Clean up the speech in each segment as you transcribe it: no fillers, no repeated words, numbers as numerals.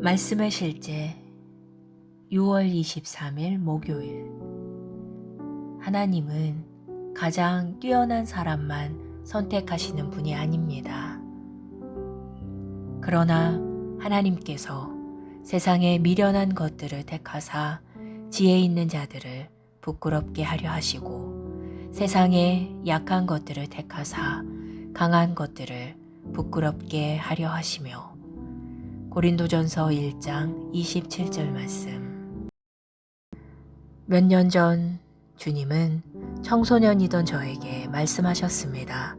말씀의 실제 6월 23일 목요일. 하나님은 가장 뛰어난 사람만 선택하시는 분이 아닙니다. 그러나 하나님께서 세상의 미련한 것들을 택하사 지혜 있는 자들을 부끄럽게 하려 하시고 세상의 약한 것들을 택하사 강한 것들을 부끄럽게 하려 하시며 고린도전서 1장 27절 말씀. 몇 년 전 주님은 청소년이던 저에게 말씀하셨습니다.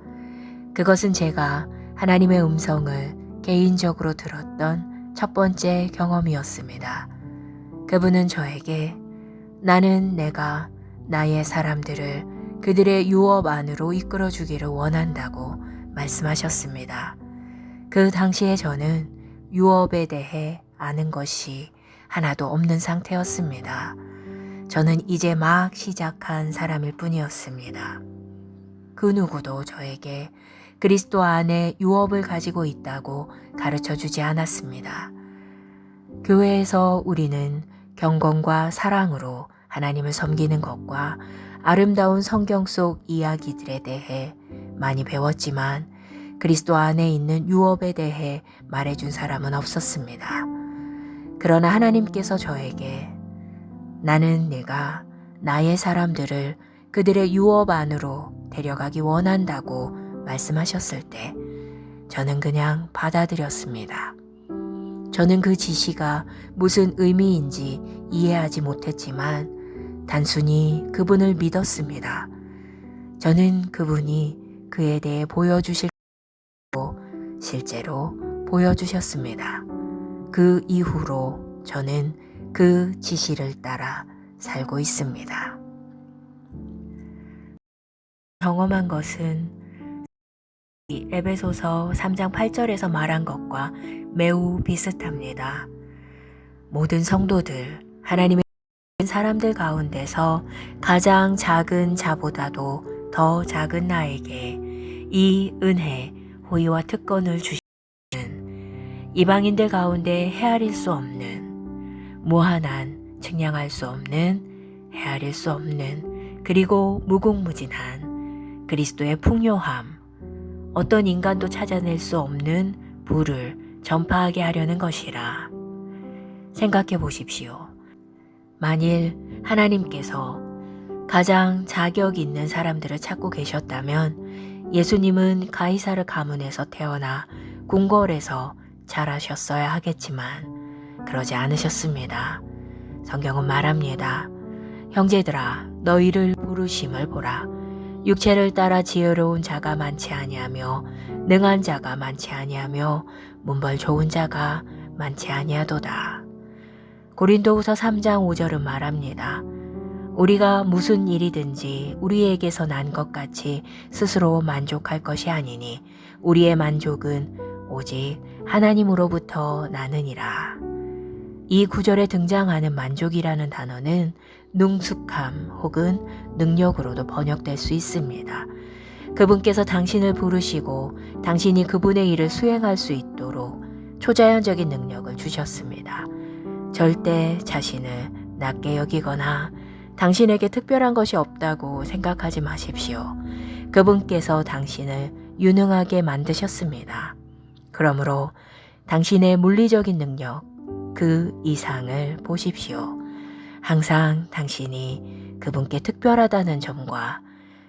그것은 제가 하나님의 음성을 개인적으로 들었던 첫 번째 경험이었습니다. 그분은 저에게 나는 내가 나의 사람들을 그들의 유업 안으로 이끌어 주기를 원한다고 말씀하셨습니다. 그 당시에 저는 유업에 대해 아는 것이 하나도 없는 상태였습니다. 저는 이제 막 시작한 사람일 뿐이었습니다. 그 누구도 저에게 그리스도 안에 유업을 가지고 있다고 가르쳐 주지 않았습니다. 교회에서 우리는 경건과 사랑으로 하나님을 섬기는 것과 아름다운 성경 속 이야기들에 대해 많이 배웠지만 그리스도 안에 있는 유업에 대해 말해준 사람은 없었습니다. 그러나 하나님께서 저에게 나는 내가 나의 사람들을 그들의 유업 안으로 데려가기 원한다고 말씀하셨을 때 저는 그냥 받아들였습니다. 저는 그 지시가 무슨 의미인지 이해하지 못했지만 단순히 그분을 믿었습니다. 저는 그분이 그에 대해 보여주실 실제로 보여주셨습니다. 그 이후로 저는 그 지시를 따라 살고 있습니다. 경험한 것은 에베소서 3장 8절에서 말한 것과 매우 비슷합니다. 모든 성도들, 하나님의 사람들 가운데서 가장 작은 자보다도 더 작은 나에게 이 은혜, 호의와 특권을 주시는 이방인들 가운데 헤아릴 수 없는, 무한한, 측량할 수 없는, 헤아릴 수 없는, 그리고 무궁무진한 그리스도의 풍요함, 어떤 인간도 찾아낼 수 없는 부를 전파하게 하려는 것이라. 생각해 보십시오. 만일 하나님께서 가장 자격 있는 사람들을 찾고 계셨다면 예수님은 가이사르 가문에서 태어나 궁궐에서 자라셨어야 하겠지만 그러지 않으셨습니다. 성경은 말합니다. 형제들아 너희를 부르심을 보라. 육체를 따라 지혜로운 자가 많지 아니하며 능한 자가 많지 아니하며 문벌 좋은 자가 많지 아니하도다. 고린도후서 3장 5절은 말합니다. 우리가 무슨 일이든지 우리에게서 난 것 같이 스스로 만족할 것이 아니니 우리의 만족은 오직 하나님으로부터 나느니라. 이 구절에 등장하는 만족이라는 단어는 능숙함 혹은 능력으로도 번역될 수 있습니다. 그분께서 당신을 부르시고 당신이 그분의 일을 수행할 수 있도록 초자연적인 능력을 주셨습니다. 절대 자신을 낮게 여기거나 당신에게 특별한 것이 없다고 생각하지 마십시오. 그분께서 당신을 유능하게 만드셨습니다. 그러므로 당신의 물리적인 능력, 그 이상을 보십시오. 항상 당신이 그분께 특별하다는 점과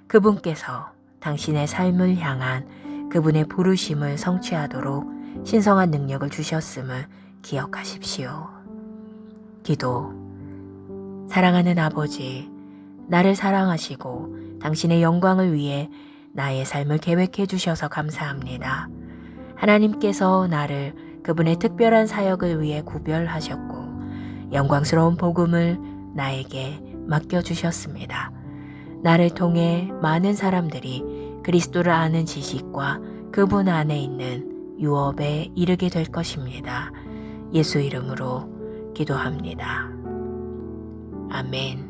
그분께서 당신의 삶을 향한 그분의 부르심을 성취하도록 신성한 능력을 주셨음을 기억하십시오. 기도. 사랑하는 아버지, 나를 사랑하시고 당신의 영광을 위해 나의 삶을 계획해 주셔서 감사합니다. 하나님께서 나를 그분의 특별한 사역을 위해 구별하셨고 영광스러운 복음을 나에게 맡겨주셨습니다. 나를 통해 많은 사람들이 그리스도를 아는 지식과 그분 안에 있는 유업에 이르게 될 것입니다. 예수 이름으로 기도합니다. 아멘.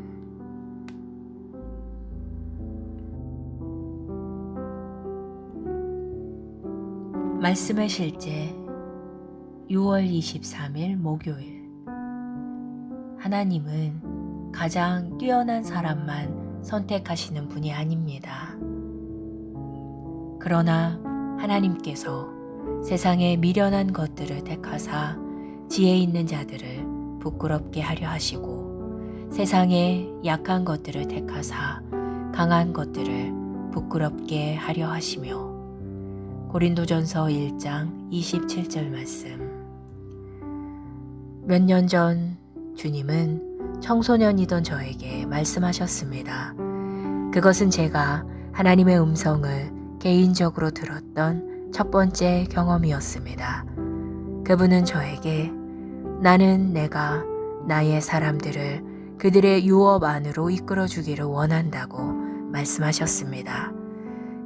말씀의 실제 6월 23일 목요일. 하나님은 가장 뛰어난 사람만 선택하시는 분이 아닙니다. 그러나 하나님께서 세상의 미련한 것들을 택하사 지혜 있는 자들을 부끄럽게 하려 하시고, 세상의 약한 것들을 택하사 강한 것들을 부끄럽게 하려 하시며. 고린도전서 1장 27절 말씀. 몇 년 전 주님은 청소년이던 저에게 말씀하셨습니다. 그것은 제가 하나님의 음성을 개인적으로 들었던 첫 번째 경험이었습니다. 그분은 저에게 나는 내가 나의 사람들을 그들의 유업 안으로 이끌어주기를 원한다고 말씀하셨습니다.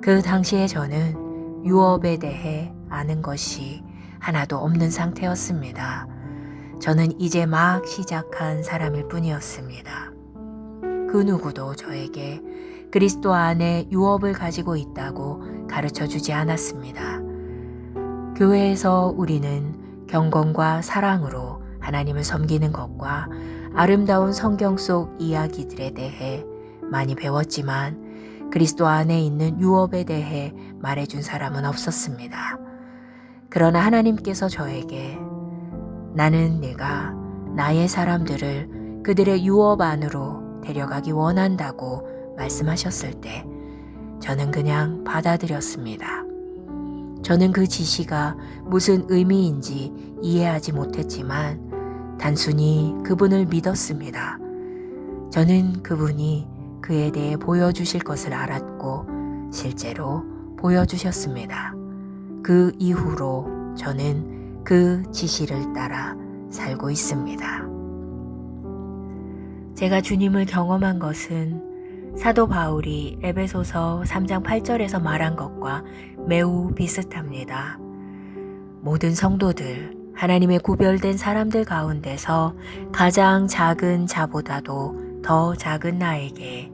그 당시에 저는 유업에 대해 아는 것이 하나도 없는 상태였습니다. 저는 이제 막 시작한 사람일 뿐이었습니다. 그 누구도 저에게 그리스도 안에 유업을 가지고 있다고 가르쳐 주지 않았습니다. 교회에서 우리는 경건과 사랑으로 하나님을 섬기는 것과 아름다운 성경 속 이야기들에 대해 많이 배웠지만 그리스도 안에 있는 유업에 대해 말해준 사람은 없었습니다. 그러나 하나님께서 저에게 나는 네가 나의 사람들을 그들의 유업 안으로 데려가기 원한다고 말씀하셨을 때 저는 그냥 받아들였습니다. 저는 그 지시가 무슨 의미인지 이해하지 못했지만 단순히 그분을 믿었습니다. 저는 그분이 그에 대해 보여주실 것을 알았고 실제로 보여주셨습니다. 그 이후로 저는 그 지시를 따라 살고 있습니다. 제가 주님을 경험한 것은 사도 바울이 에베소서 3장 8절에서 말한 것과 매우 비슷합니다. 모든 성도들, 하나님의 구별된 사람들 가운데서 가장 작은 자보다도 더 작은 나에게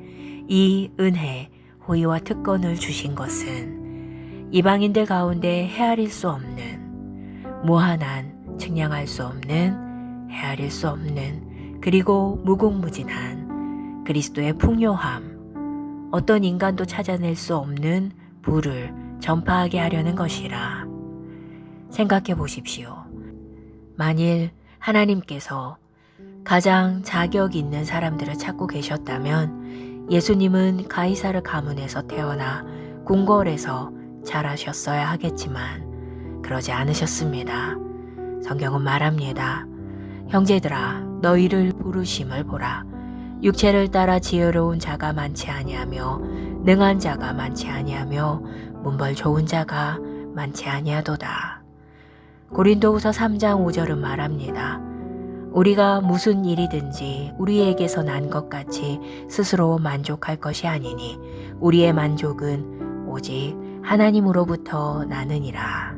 이 은혜, 호의와 특권을 주신 것은 이방인들 가운데 헤아릴 수 없는, 무한한, 측량할 수 없는, 헤아릴 수 없는, 그리고 무궁무진한 그리스도의 풍요함, 어떤 인간도 찾아낼 수 없는 부를 전파하게 하려는 것이라. 생각해 보십시오. 만일 하나님께서 가장 자격 있는 사람들을 찾고 계셨다면 예수님은 가이사르 가문에서 태어나 궁궐에서 자라셨어야 하겠지만 그러지 않으셨습니다. 성경은 말합니다. 형제들아, 너희를 부르심을 보라. 육체를 따라 지혜로운 자가 많지 아니하며 능한 자가 많지 아니하며 문벌 좋은 자가 많지 아니하도다. 고린도후서 3장 5절은 말합니다. 우리가 무슨 일이든지 우리에게서 난 것 같이 스스로 만족할 것이 아니니 우리의 만족은 오직 하나님으로부터 나느니라.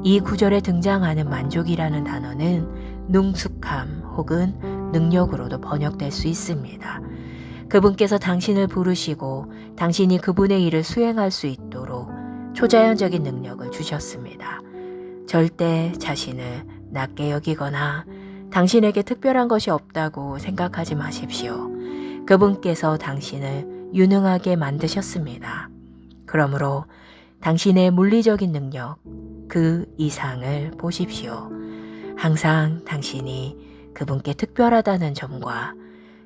이 구절에 등장하는 만족이라는 단어는 능숙함 혹은 능력으로도 번역될 수 있습니다. 그분께서 당신을 부르시고 당신이 그분의 일을 수행할 수 있도록 초자연적인 능력을 주셨습니다. 절대 자신을 낮게 여기거나 당신에게 특별한 것이 없다고 생각하지 마십시오. 그분께서 당신을 유능하게 만드셨습니다. 그러므로 당신의 물리적인 능력, 그 이상을 보십시오. 항상 당신이 그분께 특별하다는 점과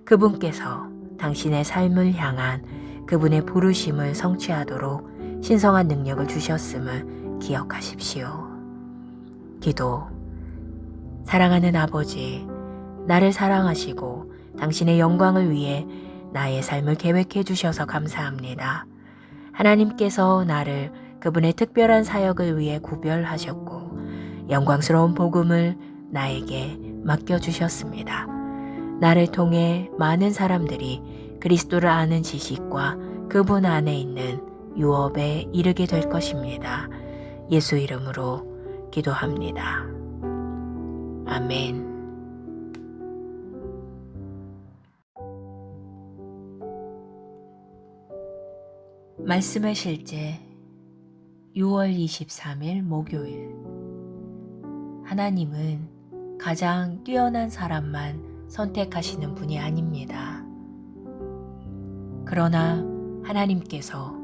그분께서 당신의 삶을 향한 그분의 부르심을 성취하도록 신성한 능력을 주셨음을 기억하십시오. 기도. 사랑하는 아버지, 나를 사랑하시고 당신의 영광을 위해 나의 삶을 계획해 주셔서 감사합니다. 하나님께서 나를 그분의 특별한 사역을 위해 구별하셨고 영광스러운 복음을 나에게 맡겨주셨습니다. 나를 통해 많은 사람들이 그리스도를 아는 지식과 그분 안에 있는 유업에 이르게 될 것입니다. 예수 이름으로 기도합니다. 아멘. 말씀의 실제 6월 23일 목요일. 하나님은 가장 뛰어난 사람만 선택하시는 분이 아닙니다. 그러나 하나님께서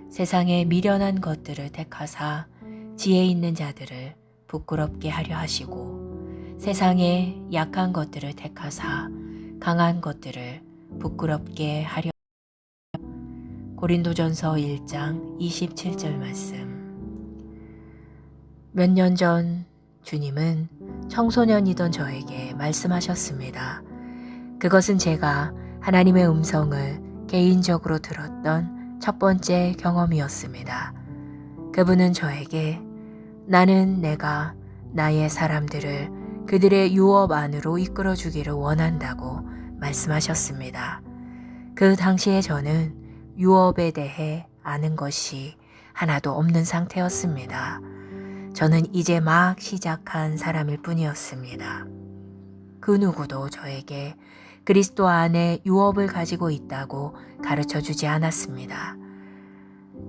세상의 미련한 것들을 택하사 지혜 있는 자들을 부끄럽게 하려 하시고 세상의 약한 것들을 택하사 강한 것들을 부끄럽게 하려. 고린도전서 1장 27절 말씀. 몇 년 전 주님은 청소년이던 저에게 말씀하셨습니다. 그것은 제가 하나님의 음성을 개인적으로 들었던 첫 번째 경험이었습니다. 그분은 저에게 나는 내가 나의 사람들을 그들의 유업 안으로 이끌어주기를 원한다고 말씀하셨습니다. 그 당시에 저는 유업에 대해 아는 것이 하나도 없는 상태였습니다. 저는 이제 막 시작한 사람일 뿐이었습니다. 그 누구도 저에게 그리스도 안에 유업을 가지고 있다고 가르쳐 주지 않았습니다.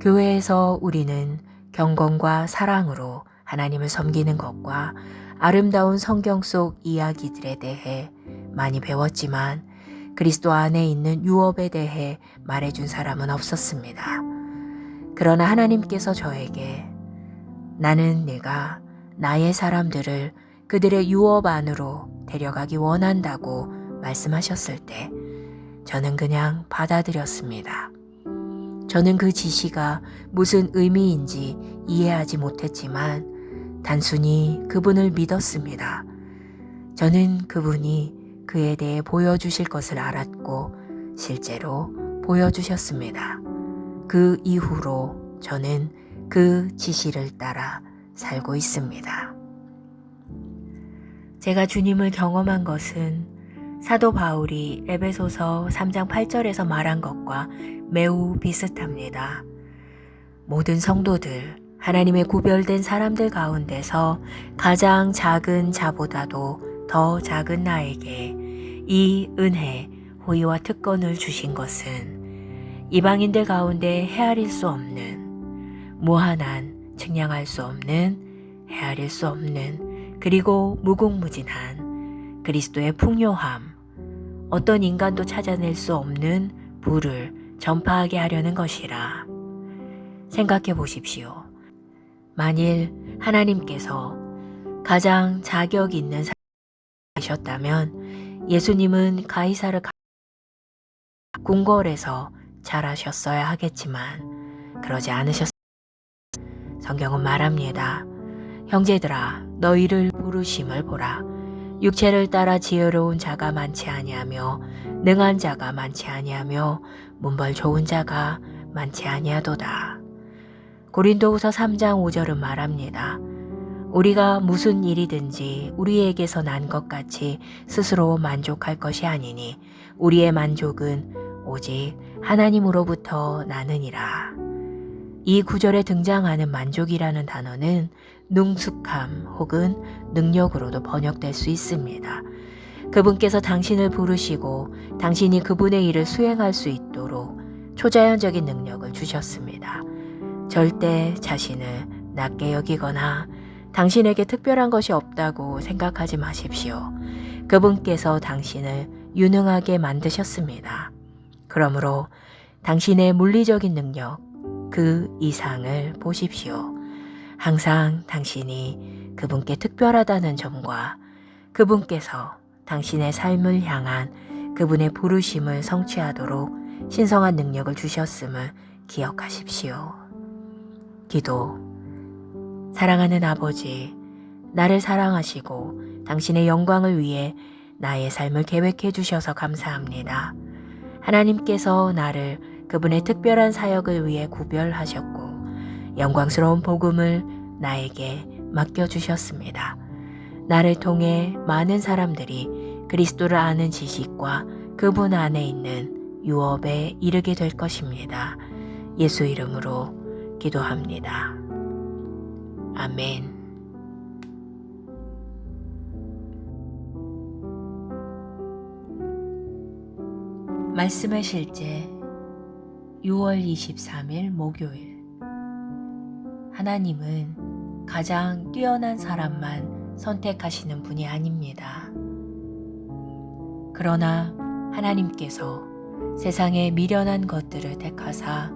교회에서 우리는 경건과 사랑으로 하나님을 섬기는 것과 아름다운 성경 속 이야기들에 대해 많이 배웠지만 그리스도 안에 있는 유업에 대해 말해준 사람은 없었습니다. 그러나 하나님께서 저에게 나는 내가 나의 사람들을 그들의 유업 안으로 데려가기 원한다고 말씀하셨을 때 저는 그냥 받아들였습니다. 저는 그 지시가 무슨 의미인지 이해하지 못했지만 단순히 그분을 믿었습니다. 저는 그분이 그에 대해 보여주실 것을 알았고 실제로 보여주셨습니다. 그 이후로 저는 그 지시를 따라 살고 있습니다. 제가 주님을 경험한 것은 사도 바울이 에베소서 3장 8절에서 말한 것과 매우 비슷합니다. 모든 성도들, 하나님의 구별된 사람들 가운데서 가장 작은 자보다도 더 작은 나에게 이 은혜, 호의와 특권을 주신 것은 이방인들 가운데 헤아릴 수 없는, 무한한, 측량할 수 없는, 헤아릴 수 없는, 그리고 무궁무진한 그리스도의 풍요함, 어떤 인간도 찾아낼 수 없는 부를 전파하게 하려는 것이라. 생각해 보십시오. 만일 하나님께서 가장 자격 있는 사람이셨다면 예수님은 가이사르 궁궐에서 자라셨어야 하겠지만 그러지 않으셨습니다. 성경은 말합니다. 형제들아 너희를 부르심을 보라. 육체를 따라 지혜로운 자가 많지 아니하며 능한 자가 많지 아니하며 문벌 좋은 자가 많지 아니하도다. 고린도후서 3장 5절은 말합니다. 우리가 무슨 일이든지 우리에게서 난 것 같이 스스로 만족할 것이 아니니 우리의 만족은 오직 하나님으로부터 나느니라. 이 구절에 등장하는 만족이라는 단어는 능숙함 혹은 능력으로도 번역될 수 있습니다. 그분께서 당신을 부르시고 당신이 그분의 일을 수행할 수 있도록 초자연적인 능력을 주셨습니다. 절대 자신을 낮게 여기거나 당신에게 특별한 것이 없다고 생각하지 마십시오. 그분께서 당신을 유능하게 만드셨습니다. 그러므로 당신의 물리적인 능력, 그 이상을 보십시오. 항상 당신이 그분께 특별하다는 점과 그분께서 당신의 삶을 향한 그분의 부르심을 성취하도록 신성한 능력을 주셨음을 기억하십시오. 기도. 사랑하는 아버지, 나를 사랑하시고 당신의 영광을 위해 나의 삶을 계획해 주셔서 감사합니다. 하나님께서 나를 그분의 특별한 사역을 위해 구별하셨고 영광스러운 복음을 나에게 맡겨주셨습니다. 나를 통해 많은 사람들이 그리스도를 아는 지식과 그분 안에 있는 유업에 이르게 될 것입니다. 예수 이름으로 기도합니다. 아멘. 말씀의 실제 6월 23일 목요일. 하나님은 가장 뛰어난 사람만 선택하시는 분이 아닙니다. 그러나 하나님께서 세상의 미련한 것들을 택하사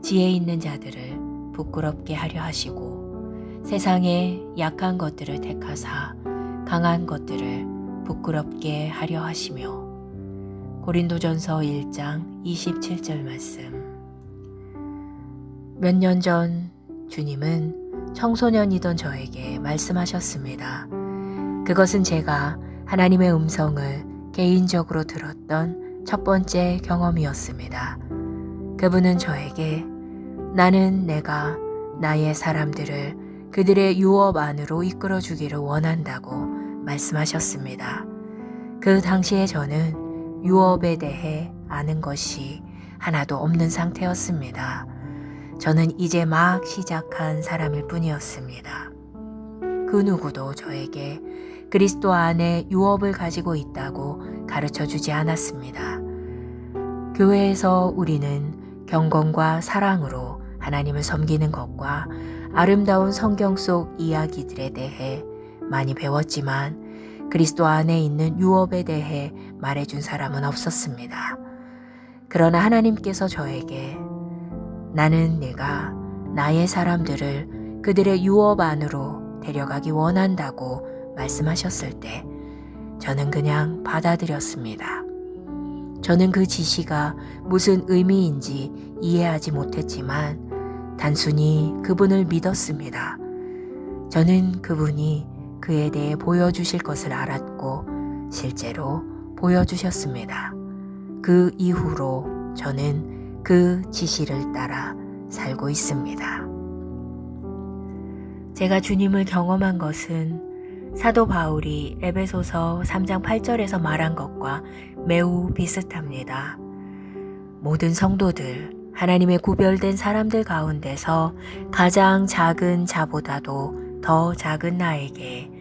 지혜 있는 자들을 부끄럽게 하려 하시고 세상의 약한 것들을 택하사 강한 것들을 부끄럽게 하려 하시며 고린도전서 1장 27절 말씀. 몇 년 전 주님은 청소년이던 저에게 말씀하셨습니다. 그것은 제가 하나님의 음성을 개인적으로 들었던 첫 번째 경험이었습니다. 그분은 저에게 나는 내가 나의 사람들을 그들의 유업 안으로 이끌어주기를 원한다고 말씀하셨습니다. 그 당시에 저는 유업에 대해 아는 것이 하나도 없는 상태였습니다. 저는 이제 막 시작한 사람일 뿐이었습니다. 그 누구도 저에게 그리스도 안에 유업을 가지고 있다고 가르쳐 주지 않았습니다. 교회에서 우리는 경건과 사랑으로 하나님을 섬기는 것과 아름다운 성경 속 이야기들에 대해 많이 배웠지만 그리스도 안에 있는 유업에 대해 말해준 사람은 없었습니다. 그러나 하나님께서 저에게 나는 내가 나의 사람들을 그들의 유업 안으로 데려가기 원한다고 말씀하셨을 때 저는 그냥 받아들였습니다. 저는 그 지시가 무슨 의미인지 이해하지 못했지만 단순히 그분을 믿었습니다. 저는 그분이 그에 대해 보여주실 것을 알았고 실제로 보여주셨습니다. 그 이후로 저는 그 지시를 따라 살고 있습니다. 제가 주님을 경험한 것은 사도 바울이 에베소서 3장 8절에서 말한 것과 매우 비슷합니다. 모든 성도들, 하나님의 구별된 사람들 가운데서 가장 작은 자보다도 더 작은 나에게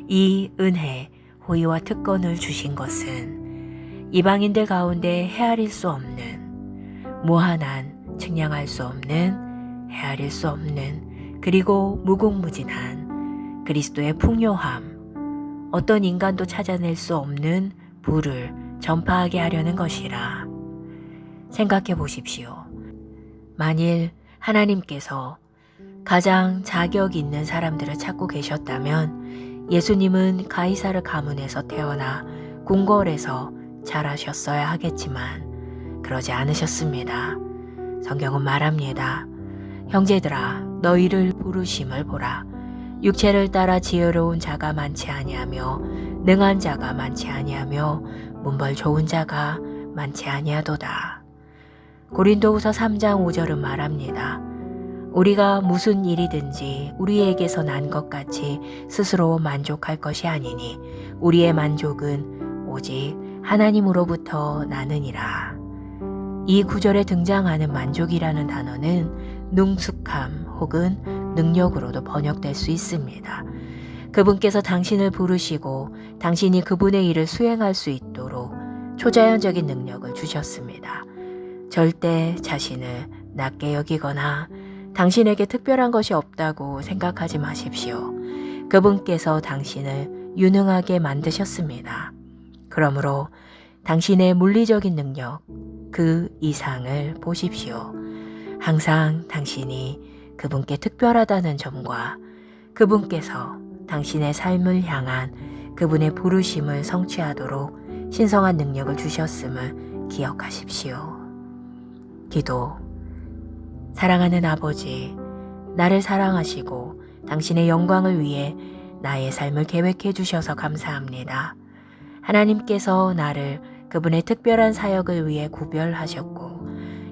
이 은혜, 호의와 특권을 주신 것은 이방인들 가운데 헤아릴 수 없는, 무한한, 측량할 수 없는, 헤아릴 수 없는, 그리고 무궁무진한 그리스도의 풍요함, 어떤 인간도 찾아낼 수 없는 부를 전파하게 하려는 것이라. 생각해 보십시오. 만일 하나님께서 가장 자격 있는 사람들을 찾고 계셨다면 예수님은 가이사르 가문에서 태어나 궁궐에서 자라셨어야 하겠지만 그러지 않으셨습니다. 성경은 말합니다. 형제들아 너희를 부르심을 보라. 육체를 따라 지혜로운 자가 많지 아니하며 능한 자가 많지 아니하며 문벌 좋은 자가 많지 아니하도다. 고린도후서 3장 5절은 말합니다. 우리가 무슨 일이든지 우리에게서 난 것 같이 스스로 만족할 것이 아니니 우리의 만족은 오직 하나님으로부터 나느니라. 이 구절에 등장하는 만족이라는 단어는 능숙함 혹은 능력으로도 번역될 수 있습니다. 그분께서 당신을 부르시고 당신이 그분의 일을 수행할 수 있도록 초자연적인 능력을 주셨습니다. 절대 자신을 낮게 여기거나 당신에게 특별한 것이 없다고 생각하지 마십시오. 그분께서 당신을 유능하게 만드셨습니다. 그러므로 당신의 물리적인 능력, 그 이상을 보십시오. 항상 당신이 그분께 특별하다는 점과 그분께서 당신의 삶을 향한 그분의 부르심을 성취하도록 신성한 능력을 주셨음을 기억하십시오. 기도. 사랑하는 아버지, 나를 사랑하시고 당신의 영광을 위해 나의 삶을 계획해 주셔서 감사합니다. 하나님께서 나를 그분의 특별한 사역을 위해 구별하셨고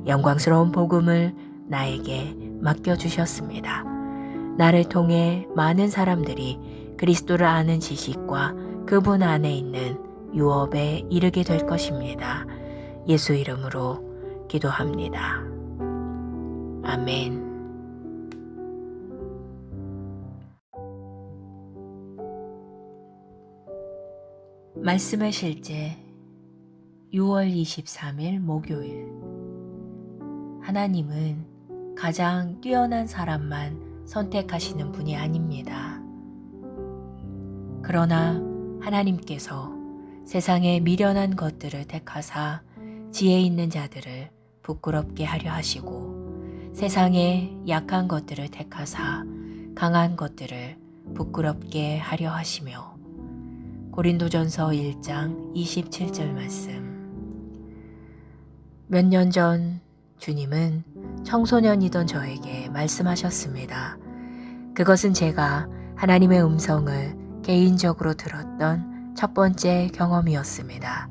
영광스러운 복음을 나에게 맡겨주셨습니다. 나를 통해 많은 사람들이 그리스도를 아는 지식과 그분 안에 있는 유업에 이르게 될 것입니다. 예수 이름으로 기도합니다. 아멘. 말씀의 실제 6월 23일 목요일. 하나님은 가장 뛰어난 사람만 선택하시는 분이 아닙니다. 그러나 하나님께서 세상의 미련한 것들을 택하사 지혜 있는 자들을 부끄럽게 하려 하시고 세상의 약한 것들을 택하사 강한 것들을 부끄럽게 하려 하시며. 고린도전서 1장 27절 말씀. 몇 년 전 주님은 청소년이던 저에게 말씀하셨습니다. 그것은 제가 하나님의 음성을 개인적으로 들었던 첫 번째 경험이었습니다.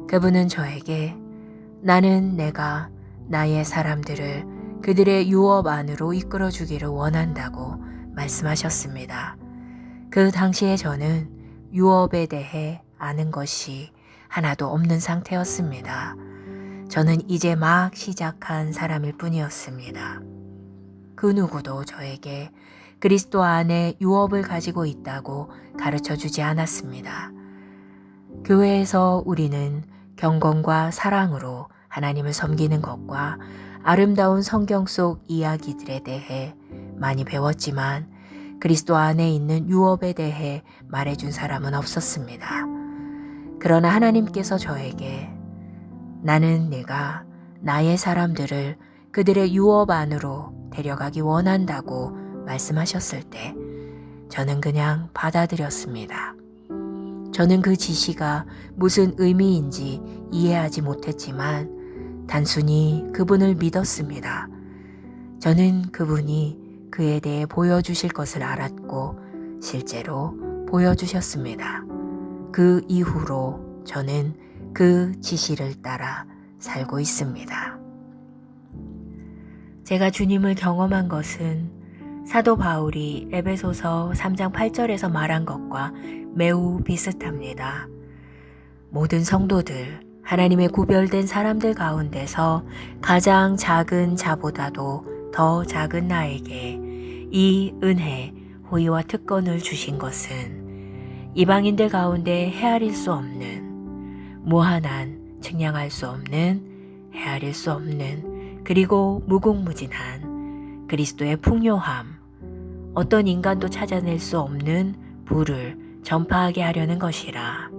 그분은 저에게 나는 내가 나의 사람들을 그들의 유업 안으로 이끌어주기를 원한다고 말씀하셨습니다. 그 당시에 저는 유업에 대해 아는 것이 하나도 없는 상태였습니다. 저는 이제 막 시작한 사람일 뿐이었습니다. 그 누구도 저에게 그리스도 안에 유업을 가지고 있다고 가르쳐 주지 않았습니다. 교회에서 우리는 경건과 사랑으로 하나님을 섬기는 것과 아름다운 성경 속 이야기들에 대해 많이 배웠지만 그리스도 안에 있는 유업에 대해 말해준 사람은 없었습니다. 그러나 하나님께서 저에게 나는 내가 나의 사람들을 그들의 유업 안으로 데려가기 원한다고 말씀하셨을 때 저는 그냥 받아들였습니다. 저는 그 지시가 무슨 의미인지 이해하지 못했지만 단순히 그분을 믿었습니다. 저는 그분이 그에 대해 보여주실 것을 알았고 실제로 보여주셨습니다. 그 이후로 저는 그 지시를 따라 살고 있습니다. 제가 주님을 경험한 것은 사도 바울이 에베소서 3장 8절에서 말한 것과 매우 비슷합니다. 모든 성도들, 하나님의 구별된 사람들 가운데서 가장 작은 자보다도 더 작은 나에게 이 은혜, 호의와 특권을 주신 것은 이방인들 가운데 헤아릴 수 없는, 무한한, 측량할 수 없는, 헤아릴 수 없는, 그리고 무궁무진한 그리스도의 풍요함, 어떤 인간도 찾아낼 수 없는 부를 전파하게 하려는 것이라.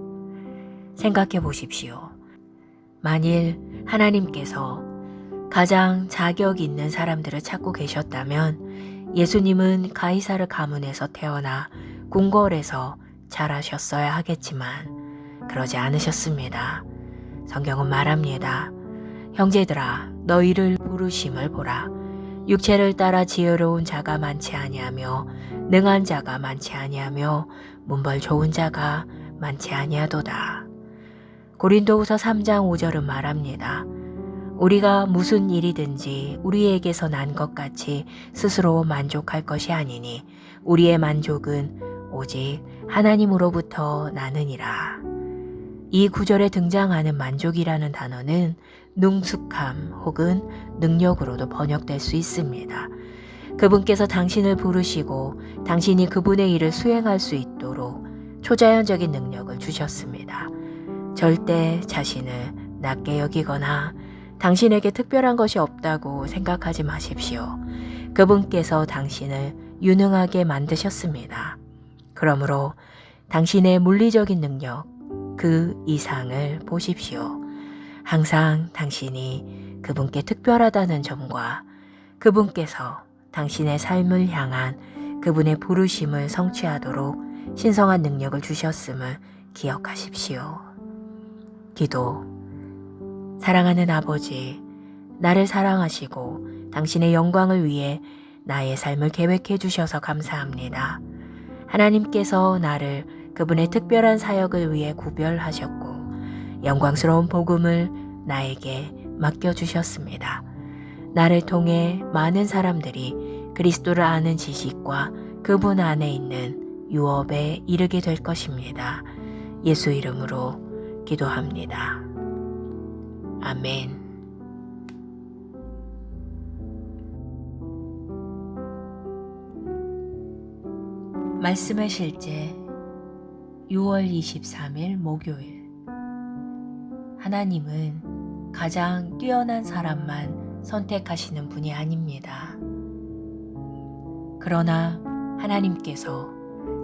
생각해 보십시오. 만일 하나님께서 가장 자격 있는 사람들을 찾고 계셨다면 예수님은 가이사르 가문에서 태어나 궁궐에서 자라셨어야 하겠지만 그러지 않으셨습니다. 성경은 말합니다. 형제들아 너희를 부르심을 보라. 육체를 따라 지혜로운 자가 많지 아니하며 능한 자가 많지 아니하며 문벌 좋은 자가 많지 아니하도다. 고린도후서 3장 5절은 말합니다. 우리가 무슨 일이든지 우리에게서 난 것 같이 스스로 만족할 것이 아니니 우리의 만족은 오직 하나님으로부터 나느니라. 이 구절에 등장하는 만족이라는 단어는 능숙함 혹은 능력으로도 번역될 수 있습니다. 그분께서 당신을 부르시고 당신이 그분의 일을 수행할 수 있도록 초자연적인 능력을 주셨습니다. 절대 자신을 낮게 여기거나 당신에게 특별한 것이 없다고 생각하지 마십시오. 그분께서 당신을 유능하게 만드셨습니다. 그러므로 당신의 물리적인 능력, 그 이상을 보십시오. 항상 당신이 그분께 특별하다는 점과 그분께서 당신의 삶을 향한 그분의 부르심을 성취하도록 신성한 능력을 주셨음을 기억하십시오. 기도. 사랑하는 아버지, 나를 사랑하시고 당신의 영광을 위해 나의 삶을 계획해 주셔서 감사합니다. 하나님께서 나를 그분의 특별한 사역을 위해 구별하셨고 영광스러운 복음을 나에게 맡겨주셨습니다. 나를 통해 많은 사람들이 그리스도를 아는 지식과 그분 안에 있는 유업에 이르게 될 것입니다. 예수 이름으로 기도합니다. 아멘. 말씀의 실제 6월 23일 목요일. 하나님은 가장 뛰어난 사람만 선택하시는 분이 아닙니다. 그러나 하나님께서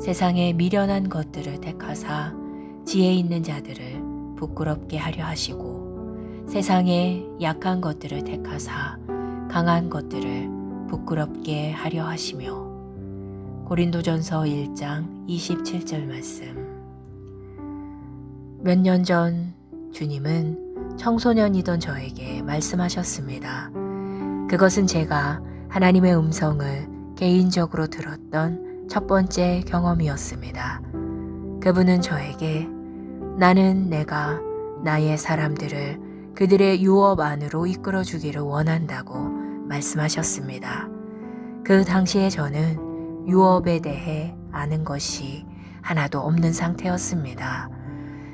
세상의 미련한 것들을 택하사 지혜 있는 자들을 부끄럽게 하려 하시고 세상의 약한 것들을 택하사 강한 것들을 부끄럽게 하려 하시며. 고린도전서 1장 27절 말씀. 몇 년 전 주님은 청소년이던 저에게 말씀하셨습니다. 그것은 제가 하나님의 음성을 개인적으로 들었던 첫 번째 경험이었습니다. 그분은 저에게 나는 내가 나의 사람들을 그들의 유업 안으로 이끌어주기를 원한다고 말씀하셨습니다. 그 당시에 저는 유업에 대해 아는 것이 하나도 없는 상태였습니다.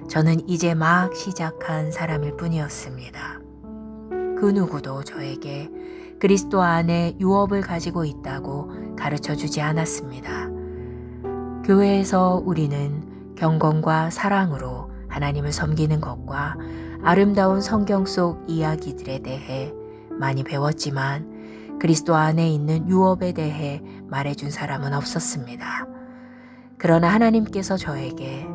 저는 이제 막 시작한 사람일 뿐이었습니다. 그 누구도 저에게 그리스도 안에 유업을 가지고 있다고 가르쳐 주지 않았습니다. 교회에서 우리는 경건과 사랑으로 하나님을 섬기는 것과 아름다운 성경 속 이야기들에 대해 많이 배웠지만 그리스도 안에 있는 유업에 대해 말해준 사람은 없었습니다. 그러나 하나님께서 저에게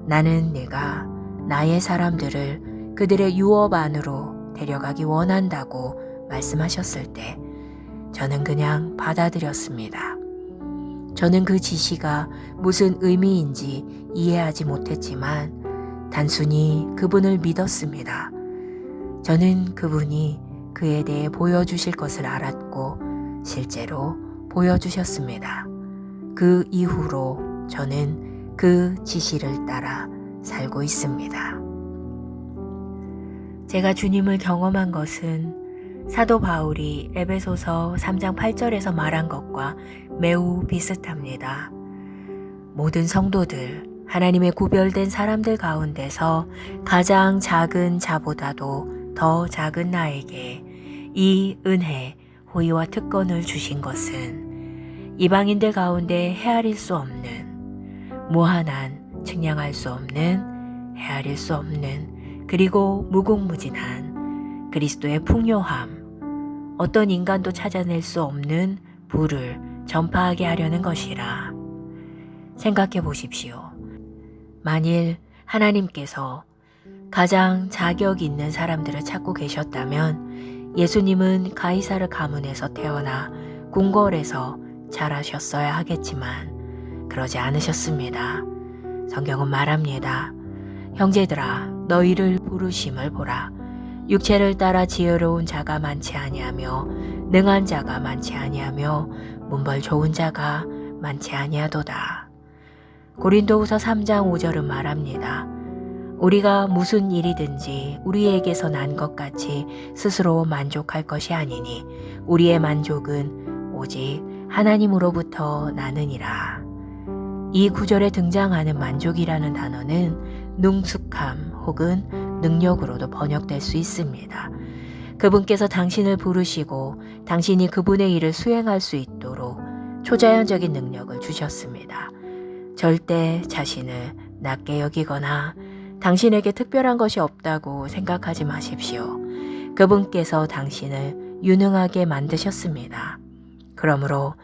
나는 내가 나의 사람들을 그들의 유업 안으로 데려가기 원한다고 말씀하셨을 때 저는 그냥 받아들였습니다. 저는 그 지시가 무슨 의미인지 이해하지 못했지만 단순히 그분을 믿었습니다. 저는 그분이 그에 대해 보여주실 것을 알았고 실제로 보여주셨습니다. 그 이후로 저는 그 지시를 따라 살고 있습니다. 제가 주님을 경험한 것은 사도 바울이 에베소서 3장 8절에서 말한 것과 매우 비슷합니다. 모든 성도들, 하나님의 구별된 사람들 가운데서 가장 작은 자보다도 더 작은 나에게 이 은혜, 호의와 특권을 주신 것은 이방인들 가운데 헤아릴 수 없는, 무한한, 측량할 수 없는, 헤아릴 수 없는, 그리고 무궁무진한 그리스도의 풍요함, 어떤 인간도 찾아낼 수 없는 부를 전파하게 하려는 것이라. 생각해 보십시오. 만일 하나님께서 가장 자격 있는 사람들을 찾고 계셨다면 예수님은 가이사르 가문에서 태어나 궁궐에서 자라셨어야 하겠지만 그러지 않으셨습니다. 성경은 말합니다. 형제들아, 너희를 부르심을 보라. 육체를 따라 지혜로운 자가 많지 아니하며 능한 자가 많지 아니하며 문벌 좋은 자가 많지 아니하도다. 고린도후서 3장 5절은 말합니다. 우리가 무슨 일이든지 우리에게서 난 것 같이 스스로 만족할 것이 아니니 우리의 만족은 오직 하나님으로부터 나느니라. 이 구절에 등장하는 만족이라는 단어는 능숙함 혹은 능력으로도 번역될 수 있습니다. 그분께서 당신을 부르시고 당신이 그분의 일을 수행할 수 있도록 초자연적인 능력을 주셨습니다. 절대 자신을 낮게 여기거나 당신에게 특별한 것이 없다고 생각하지 마십시오. 그분께서 당신을 유능하게 만드셨습니다. 그러므로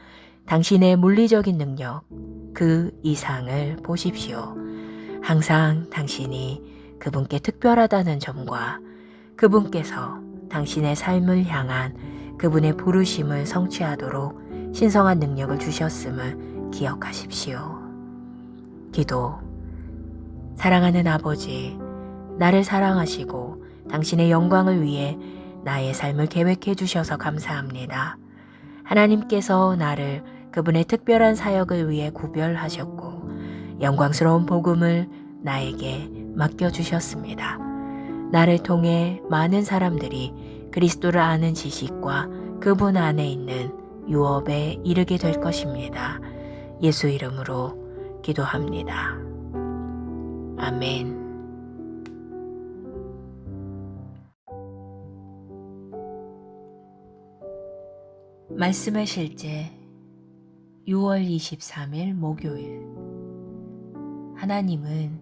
당신의 물리적인 능력, 그 이상을 보십시오. 항상 당신이 그분께 특별하다는 점과 그분께서 당신의 삶을 향한 그분의 부르심을 성취하도록 신성한 능력을 주셨음을 기억하십시오. 기도. 사랑하는 아버지, 나를 사랑하시고 당신의 영광을 위해 나의 삶을 계획해 주셔서 감사합니다. 하나님께서 나를 그분의 특별한 사역을 위해 구별하셨고 영광스러운 복음을 나에게 맡겨주셨습니다. 나를 통해 많은 사람들이 그리스도를 아는 지식과 그분 안에 있는 유업에 이르게 될 것입니다. 예수 이름으로 기도합니다. 아멘. 말씀의 실제 6월 23일 목요일. 하나님은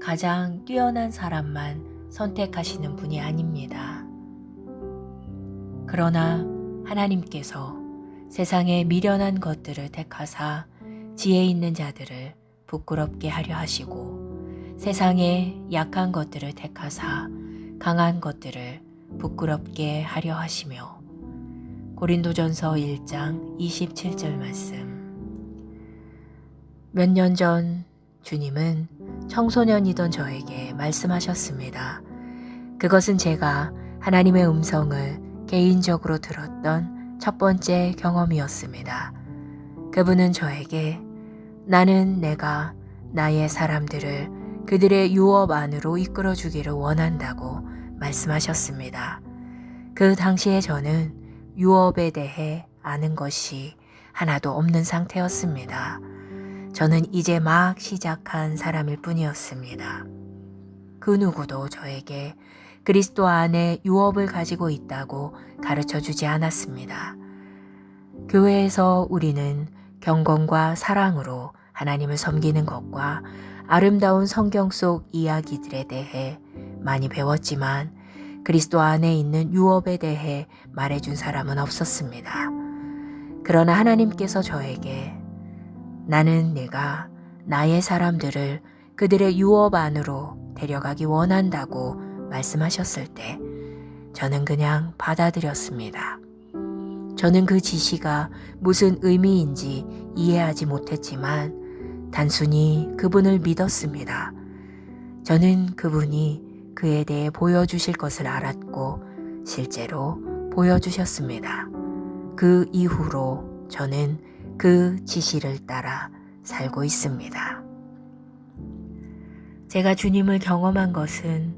가장 뛰어난 사람만 선택하시는 분이 아닙니다. 그러나 하나님께서 세상의 미련한 것들을 택하사 지혜 있는 자들을 부끄럽게 하려 하시고 세상의 약한 것들을 택하사 강한 것들을 부끄럽게 하려 하시며. 고린도전서 1장 27절 말씀. 몇 년 전 주님은 청소년이던 저에게 말씀하셨습니다. 그것은 제가 하나님의 음성을 개인적으로 들었던 첫 번째 경험이었습니다. 그분은 저에게 나는 내가 나의 사람들을 그들의 유업 안으로 이끌어주기를 원한다고 말씀하셨습니다. 그 당시에 저는 유업에 대해 아는 것이 하나도 없는 상태였습니다. 저는 이제 막 시작한 사람일 뿐이었습니다. 그 누구도 저에게 그리스도 안에 유업을 가지고 있다고 가르쳐 주지 않았습니다. 교회에서 우리는 경건과 사랑으로 하나님을 섬기는 것과 아름다운 성경 속 이야기들에 대해 많이 배웠지만 그리스도 안에 있는 유업에 대해 말해준 사람은 없었습니다. 그러나 하나님께서 저에게 나는 내가 나의 사람들을 그들의 유업 안으로 데려가기 원한다고 말씀하셨을 때 저는 그냥 받아들였습니다. 저는 그 지시가 무슨 의미인지 이해하지 못했지만 단순히 그분을 믿었습니다. 저는 그분이 그에 대해 보여주실 것을 알았고 실제로 보여주셨습니다. 그 이후로 저는 그 지시를 따라 살고 있습니다. 제가 주님을 경험한 것은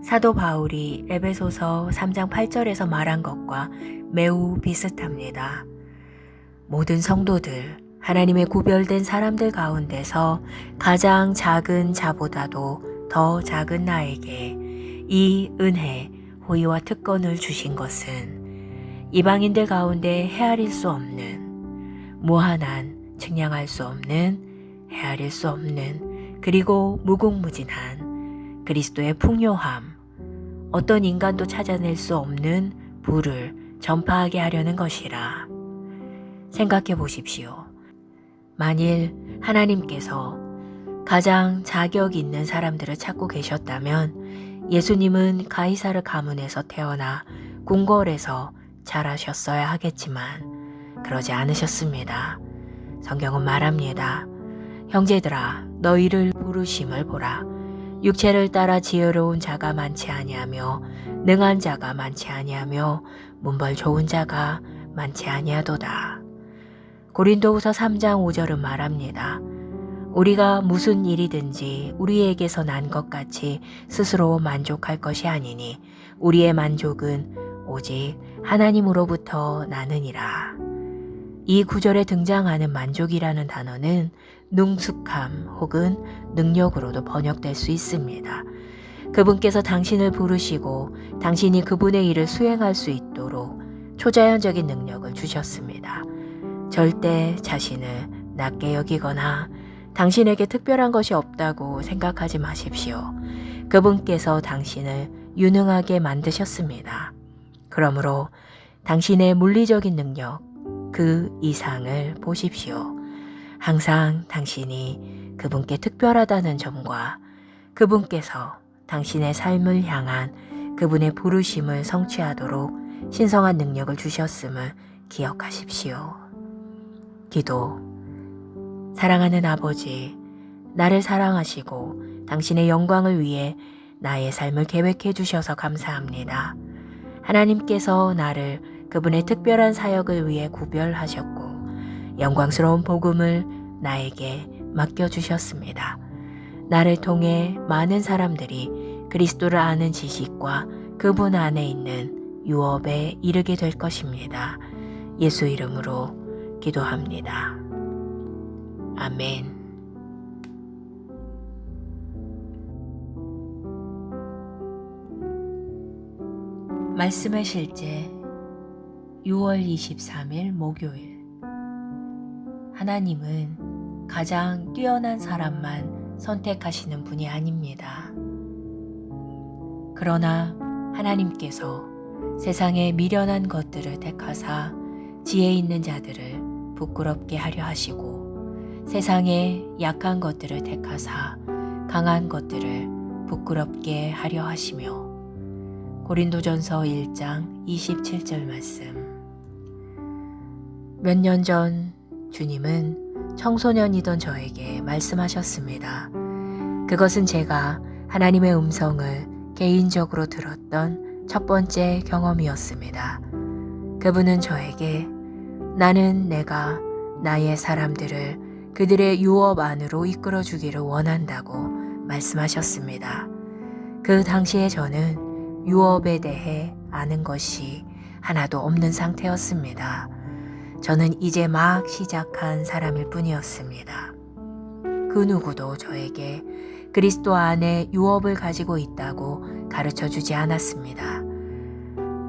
사도 바울이 에베소서 3장 8절에서 말한 것과 매우 비슷합니다. 모든 성도들, 하나님의 구별된 사람들 가운데서 가장 작은 자보다도 더 작은 나에게 이 은혜, 호의와 특권을 주신 것은 이방인들 가운데 헤아릴 수 없는, 무한한, 측량할 수 없는, 헤아릴 수 없는, 그리고 무궁무진한 그리스도의 풍요함, 어떤 인간도 찾아낼 수 없는 부를 전파하게 하려는 것이라. 생각해 보십시오. 만일 하나님께서 가장 자격 있는 사람들을 찾고 계셨다면 예수님은 가이사르 가문에서 태어나 궁궐에서 자라셨어야 하겠지만 그러지 않으셨습니다. 성경은 말합니다. 형제들아 너희를 부르심을 보라. 육체를 따라 지혜로운 자가 많지 아니하며 능한 자가 많지 아니하며 문벌 좋은 자가 많지 아니하도다. 고린도후서 3장 5절은 말합니다. 우리가 무슨 일이든지 우리에게서 난 것 같이 스스로 만족할 것이 아니니 우리의 만족은 오직 하나님으로부터 나느니라. 이 구절에 등장하는 만족이라는 단어는 능숙함 혹은 능력으로도 번역될 수 있습니다. 그분께서 당신을 부르시고 당신이 그분의 일을 수행할 수 있도록 초자연적인 능력을 주셨습니다. 절대 자신을 낮게 여기거나 당신에게 특별한 것이 없다고 생각하지 마십시오. 그분께서 당신을 유능하게 만드셨습니다. 그러므로 당신의 물리적인 능력, 그 이상을 보십시오. 항상 당신이 그분께 특별하다는 점과 그분께서 당신의 삶을 향한 그분의 부르심을 성취하도록 신성한 능력을 주셨음을 기억하십시오. 기도. 사랑하는 아버지, 나를 사랑하시고 당신의 영광을 위해 나의 삶을 계획해 주셔서 감사합니다. 하나님께서 나를 그분의 특별한 사역을 위해 구별하셨고 영광스러운 복음을 나에게 맡겨주셨습니다. 나를 통해 많은 사람들이 그리스도를 아는 지식과 그분 안에 있는 유업에 이르게 될 것입니다. 예수 이름으로 기도합니다. 아멘. 말씀의 실제 6월 23일 목요일. 하나님은 가장 뛰어난 사람만 선택하시는 분이 아닙니다. 그러나 하나님께서 세상의 미련한 것들을 택하사 지혜 있는 자들을 부끄럽게 하려 하시고 세상의 약한 것들을 택하사 강한 것들을 부끄럽게 하려 하시며. 고린도전서 1장 27절 말씀. 몇 년 전 주님은 청소년이던 저에게 말씀하셨습니다. 그것은 제가 하나님의 음성을 개인적으로 들었던 첫 번째 경험이었습니다. 그분은 저에게 나는 내가 나의 사람들을 그들의 유업 안으로 이끌어주기를 원한다고 말씀하셨습니다. 그 당시에 저는 유업에 대해 아는 것이 하나도 없는 상태였습니다. 저는 이제 막 시작한 사람일 뿐이었습니다. 그 누구도 저에게 그리스도 안에 유업을 가지고 있다고 가르쳐 주지 않았습니다.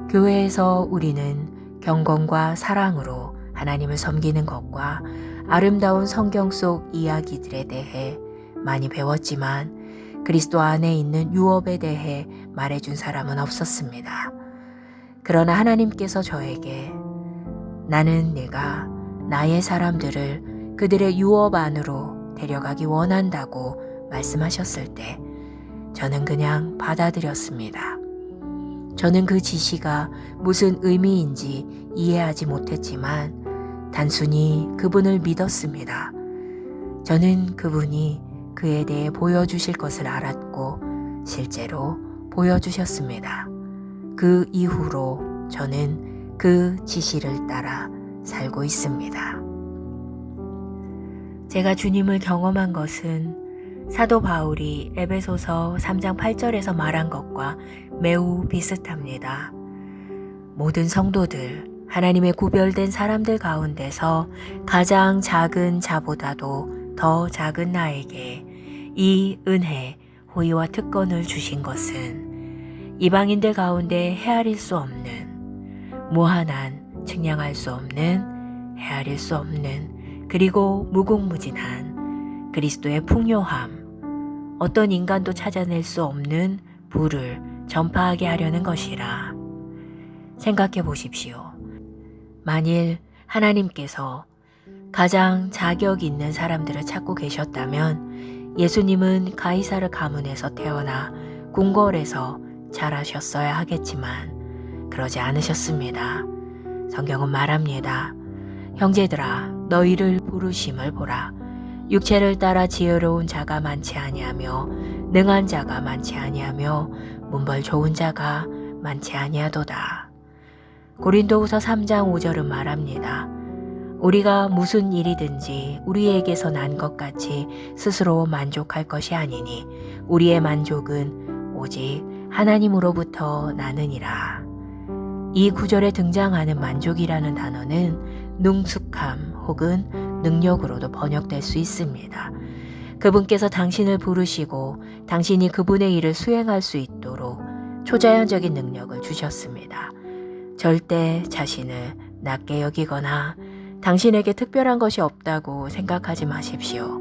교회에서 우리는 경건과 사랑으로 하나님을 섬기는 것과 아름다운 성경 속 이야기들에 대해 많이 배웠지만 그리스도 안에 있는 유업에 대해 말해준 사람은 없었습니다. 그러나 하나님께서 저에게 나는 내가 나의 사람들을 그들의 유업 안으로 데려가기 원한다고 말씀하셨을 때 저는 그냥 받아들였습니다. 저는 그 지시가 무슨 의미인지 이해하지 못했지만 단순히 그분을 믿었습니다. 저는 그분이 그에 대해 보여주실 것을 알았고 실제로 보여주셨습니다. 그 이후로 저는 그 지시를 따라 살고 있습니다. 제가 주님을 경험한 것은 사도 바울이 에베소서 3장 8절에서 말한 것과 매우 비슷합니다. 모든 성도들, 하나님의 구별된 사람들 가운데서 가장 작은 자보다도 더 작은 나에게 이 은혜, 호의와 특권을 주신 것은 이방인들 가운데 헤아릴 수 없는, 무한한, 측량할 수 없는, 헤아릴 수 없는, 그리고 무궁무진한 그리스도의 풍요함, 어떤 인간도 찾아낼 수 없는 부를 전파하게 하려는 것이라. 생각해 보십시오. 만일 하나님께서 가장 자격 있는 사람들을 찾고 계셨다면 예수님은 가이사르 가문에서 태어나 궁궐에서 자라셨어야 하겠지만 그러지 않으셨습니다. 성경은 말합니다. 형제들아, 너희를 부르심을 보라. 육체를 따라 지혜로운 자가 많지 아니하며 능한 자가 많지 아니하며 문벌 좋은 자가 많지 아니하도다. 고린도후서 3장 5절은 말합니다. 우리가 무슨 일이든지 우리에게서 난 것 같이 스스로 만족할 것이 아니니 우리의 만족은 오직 하나님으로부터 나느니라. 이 구절에 등장하는 만족이라는 단어는 능숙함 혹은 능력으로도 번역될 수 있습니다. 그분께서 당신을 부르시고 당신이 그분의 일을 수행할 수 있도록 초자연적인 능력을 주셨습니다. 절대 자신을 낮게 여기거나 당신에게 특별한 것이 없다고 생각하지 마십시오.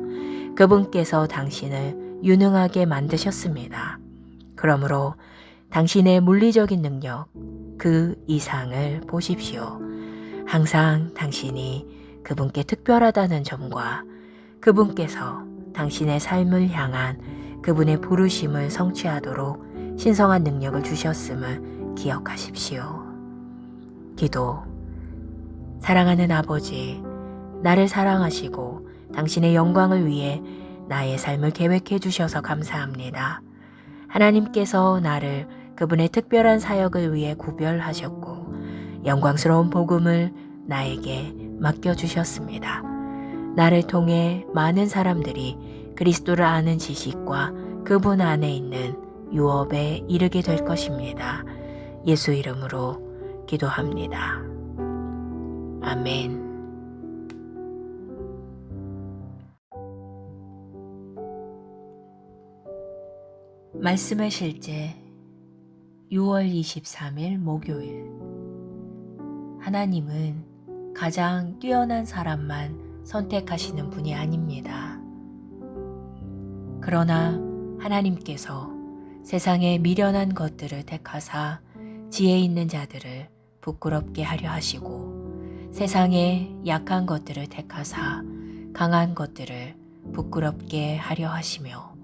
그분께서 당신을 유능하게 만드셨습니다. 그러므로 당신의 물리적인 능력, 그 이상을 보십시오. 항상 당신이 그분께 특별하다는 점과 그분께서 당신의 삶을 향한 그분의 부르심을 성취하도록 신성한 능력을 주셨음을 기억하십시오. 기도. 사랑하는 아버지, 나를 사랑하시고 당신의 영광을 위해 나의 삶을 계획해 주셔서 감사합니다. 하나님께서 나를 그분의 특별한 사역을 위해 구별하셨고 영광스러운 복음을 나에게 맡겨주셨습니다. 나를 통해 많은 사람들이 그리스도를 아는 지식과 그분 안에 있는 유업에 이르게 될 것입니다. 예수 이름으로 기도합니다. 아멘. 말씀의 실제 6월 23일 목요일. 하나님은 가장 뛰어난 사람만 선택하시는 분이 아닙니다. 그러나 하나님께서 세상의 미련한 것들을 택하사 지혜 있는 자들을 부끄럽게 하려 하시고 세상의 약한 것들을 택하사 강한 것들을 부끄럽게 하려 하시며.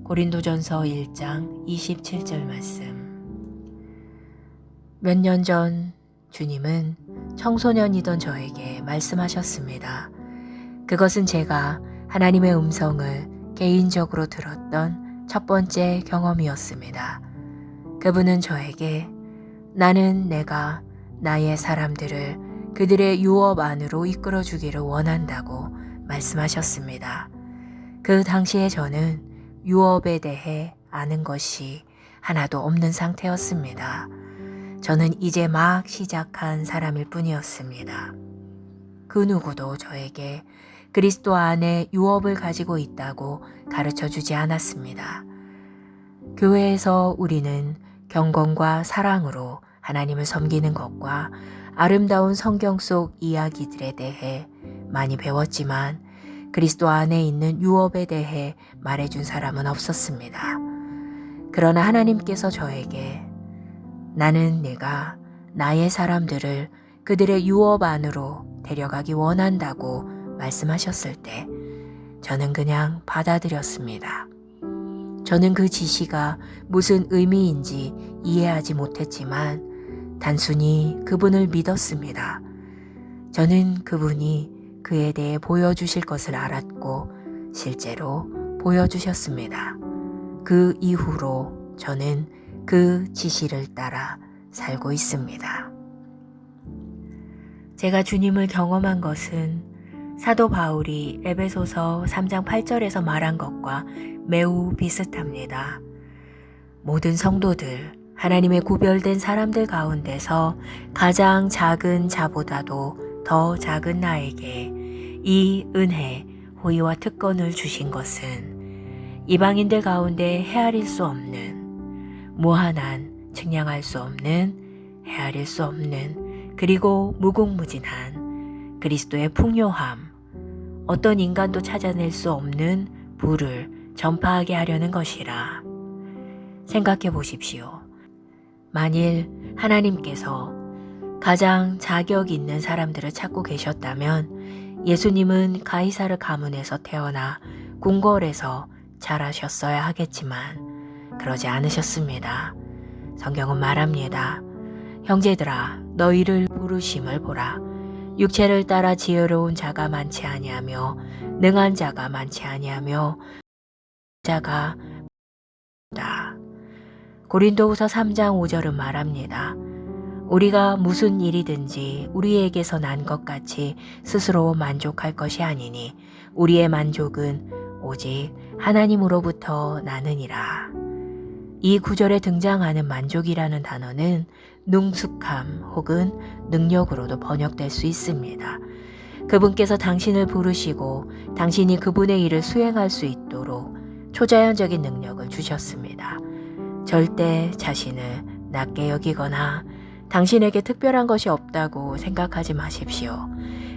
고린도전서 1장 27절 말씀. 몇 년 전 주님은 청소년이던 저에게 말씀하셨습니다. 그것은 제가 하나님의 음성을 개인적으로 들었던 첫 번째 경험이었습니다. 그분은 저에게 나는 내가 나의 사람들을 그들의 유업 안으로 이끌어주기를 원한다고 말씀하셨습니다. 그 당시에 저는 유업에 대해 아는 것이 하나도 없는 상태였습니다. 저는 이제 막 시작한 사람일 뿐이었습니다. 그 누구도 저에게 그리스도 안에 유업을 가지고 있다고 가르쳐 주지 않았습니다. 교회에서 우리는 경건과 사랑으로 하나님을 섬기는 것과 아름다운 성경 속 이야기들에 대해 많이 배웠지만 그리스도 안에 있는 유업에 대해 말해준 사람은 없었습니다. 그러나 하나님께서 저에게 나는 내가 나의 사람들을 그들의 유업 안으로 데려가기 원한다고 말씀하셨을 때 저는 그냥 받아들였습니다. 저는 그 지시가 무슨 의미인지 이해하지 못했지만 단순히 그분을 믿었습니다. 저는 그분이 그에 대해 보여주실 것을 알았고 실제로 보여주셨습니다. 그 이후로 저는 그 지시를 따라 살고 있습니다. 제가 주님을 경험한 것은 사도 바울이 에베소서 3장 8절에서 말한 것과 매우 비슷합니다. 모든 성도들, 하나님의 구별된 사람들 가운데서 가장 작은 자보다도 더 작은 나에게 이 은혜, 호의와 특권을 주신 것은 이방인들 가운데 헤아릴 수 없는, 무한한, 측량할 수 없는, 헤아릴 수 없는, 그리고 무궁무진한 그리스도의 풍요함, 어떤 인간도 찾아낼 수 없는 부를 전파하게 하려는 것이라. 생각해 보십시오. 만일 하나님께서 가장 자격 있는 사람들을 찾고 계셨다면 예수님은 가이사르 가문에서 태어나 궁궐에서 자라셨어야 하겠지만 그러지 않으셨습니다. 성경은 말합니다. 형제들아 너희를 부르심을 보라. 육체를 따라 지혜로운 자가 많지 아니하며 능한 자가 많지 아니하며 자가 다. 고린도후서 3장 5절은 말합니다. 우리가 무슨 일이든지 우리에게서 난 것 같이 스스로 만족할 것이 아니니 우리의 만족은 오직 하나님으로부터 나느니라. 이 구절에 등장하는 만족이라는 단어는 능숙함 혹은 능력으로도 번역될 수 있습니다. 그분께서 당신을 부르시고 당신이 그분의 일을 수행할 수 있도록 초자연적인 능력을 주셨습니다. 절대 자신을 낮게 여기거나 당신에게 특별한 것이 없다고 생각하지 마십시오.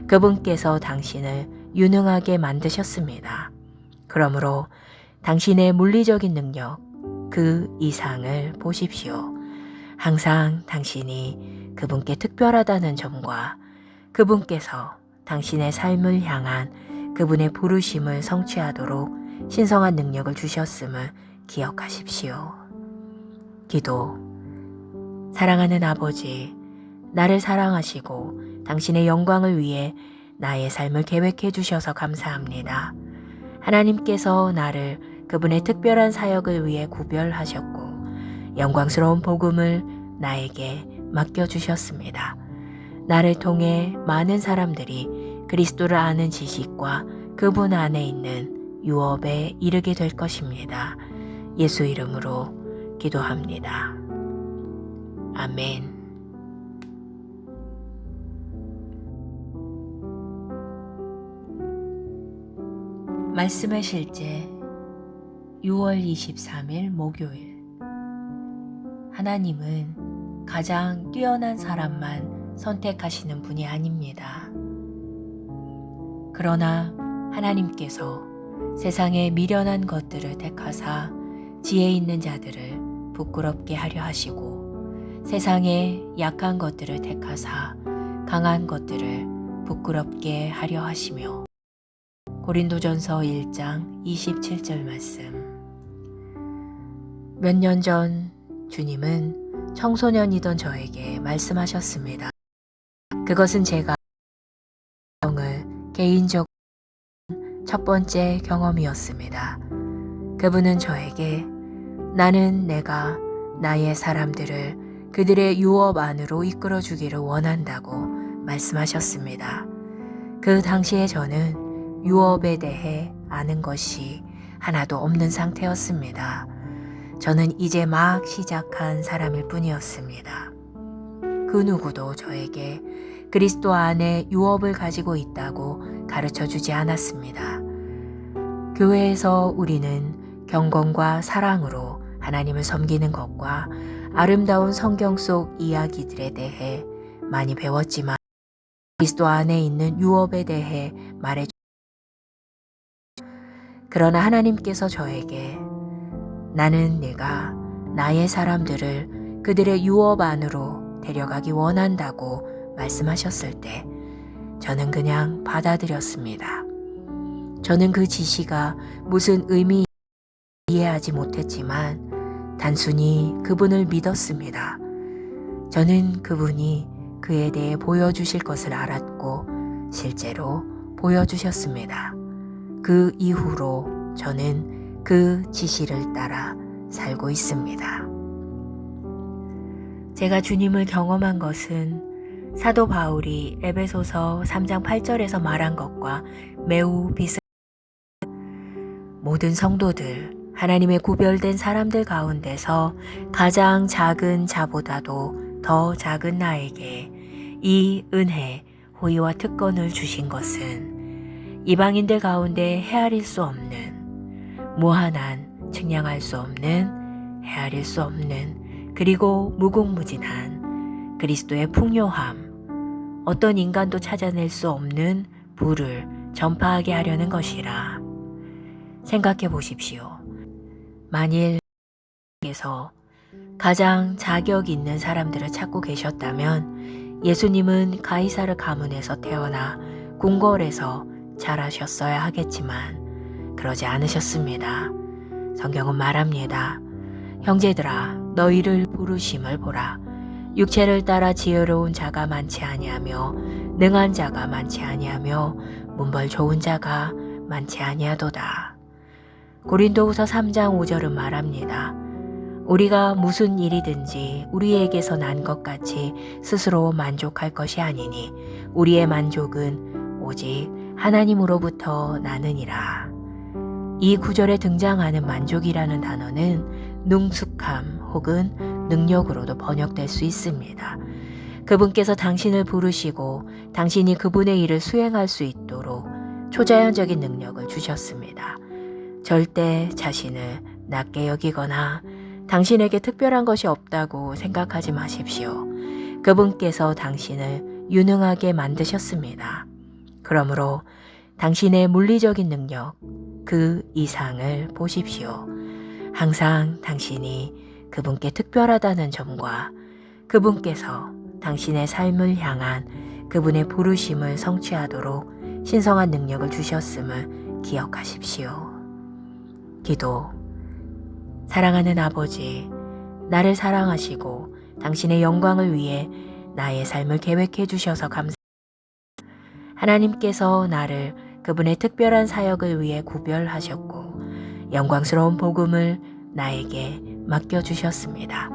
그분께서 당신을 유능하게 만드셨습니다. 그러므로 당신의 물리적인 능력, 그 이상을 보십시오. 항상 당신이 그분께 특별하다는 점과 그분께서 당신의 삶을 향한 그분의 부르심을 성취하도록 신성한 능력을 주셨음을 기억하십시오. 기도. 사랑하는 아버지, 나를 사랑하시고 당신의 영광을 위해 나의 삶을 계획해 주셔서 감사합니다. 하나님께서 나를 그분의 특별한 사역을 위해 구별하셨고 영광스러운 복음을 나에게 맡겨주셨습니다. 나를 통해 많은 사람들이 그리스도를 아는 지식과 그분 안에 있는 유업에 이르게 될 것입니다. 예수 이름으로 기도합니다. 아멘. 말씀의 실제 6월 23일 목요일. 하나님은 가장 뛰어난 사람만 선택하시는 분이 아닙니다. 그러나 하나님께서 세상의 미련한 것들을 택하사 지혜 있는 자들을 부끄럽게 하려 하시고 세상의 약한 것들을 택하사 강한 것들을 부끄럽게 하려 하시며 고린도전서 1장 27절 말씀. 몇 년 전 주님은 청소년이던 저에게 말씀하셨습니다. 그것은 제가 개인적 첫 번째 경험이었습니다. 그분은 저에게 나는 내가 나의 사람들을 그들의 유업 안으로 이끌어 주기를 원한다고 말씀하셨습니다. 그 당시에 저는 유업에 대해 아는 것이 하나도 없는 상태였습니다. 저는 이제 막 시작한 사람일 뿐이었습니다. 그 누구도 저에게 그리스도 안에 유업을 가지고 있다고 가르쳐 주지 않았습니다. 교회에서 우리는 경건과 사랑으로 하나님을 섬기는 것과 아름다운 성경 속 이야기들에 대해 많이 배웠지만 그리스도 안에 있는 유업에 대해 말해 그러나 하나님께서 저에게 나는 내가 나의 사람들을 그들의 유업 안으로 데려가기 원한다고 말씀하셨을 때 저는 그냥 받아들였습니다. 저는 그 지시가 무슨 의미인지 이해하지 못했지만 단순히 그분을 믿었습니다. 저는 그분이 그에 대해 보여주실 것을 알았고 실제로 보여주셨습니다. 그 이후로 저는 그 지시를 따라 살고 있습니다. 제가 주님을 경험한 것은 사도 바울이 에베소서 3장 8절에서 말한 것과 매우 비슷합니다. 모든 성도들, 하나님의 구별된 사람들 가운데서 가장 작은 자보다도 더 작은 나에게 이 은혜, 호의와 특권을 주신 것은 이방인들 가운데 헤아릴 수 없는, 무한한, 측량할 수 없는, 헤아릴 수 없는, 그리고 무궁무진한 그리스도의 풍요함, 어떤 인간도 찾아낼 수 없는 부를 전파하게 하려는 것이라. 생각해 보십시오. 만일 께서 가장 자격 있는 사람들을 찾고 계셨다면 예수님은 가이사르 가문에서 태어나 궁궐에서 자라셨어야 하겠지만 그러지 않으셨습니다. 성경은 말합니다. 형제들아 너희를 부르심을 보라. 육체를 따라 지혜로운 자가 많지 아니하며 능한 자가 많지 아니하며 문벌 좋은 자가 많지 아니하도다. 고린도후서 3장 5절은 말합니다. 우리가 무슨 일이든지 우리에게서 난 것 같이 스스로 만족할 것이 아니니 우리의 만족은 오직 하나님으로부터 나느니라. 이 구절에 등장하는 만족이라는 단어는 능숙함 혹은 능력으로도 번역될 수 있습니다. 그분께서 당신을 부르시고 당신이 그분의 일을 수행할 수 있도록 초자연적인 능력을 주셨습니다. 절대 자신을 낮게 여기거나 당신에게 특별한 것이 없다고 생각하지 마십시오. 그분께서 당신을 유능하게 만드셨습니다. 그러므로 당신의 물리적인 능력, 그 이상을 보십시오. 항상 당신이 그분께 특별하다는 점과 그분께서 당신의 삶을 향한 그분의 부르심을 성취하도록 신성한 능력을 주셨음을 기억하십시오. 기도. 사랑하는 아버지, 나를 사랑하시고 당신의 영광을 위해 나의 삶을 계획해 주셔서 감사합니다. 하나님께서 나를 그분의 특별한 사역을 위해 구별하셨고 영광스러운 복음을 나에게 맡겨주셨습니다.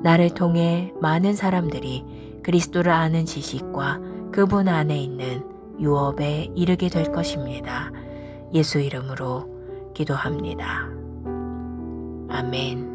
나를 통해 많은 사람들이 그리스도를 아는 지식과 그분 안에 있는 유업에 이르게 될 것입니다. 예수 이름으로 기도합니다. 아멘.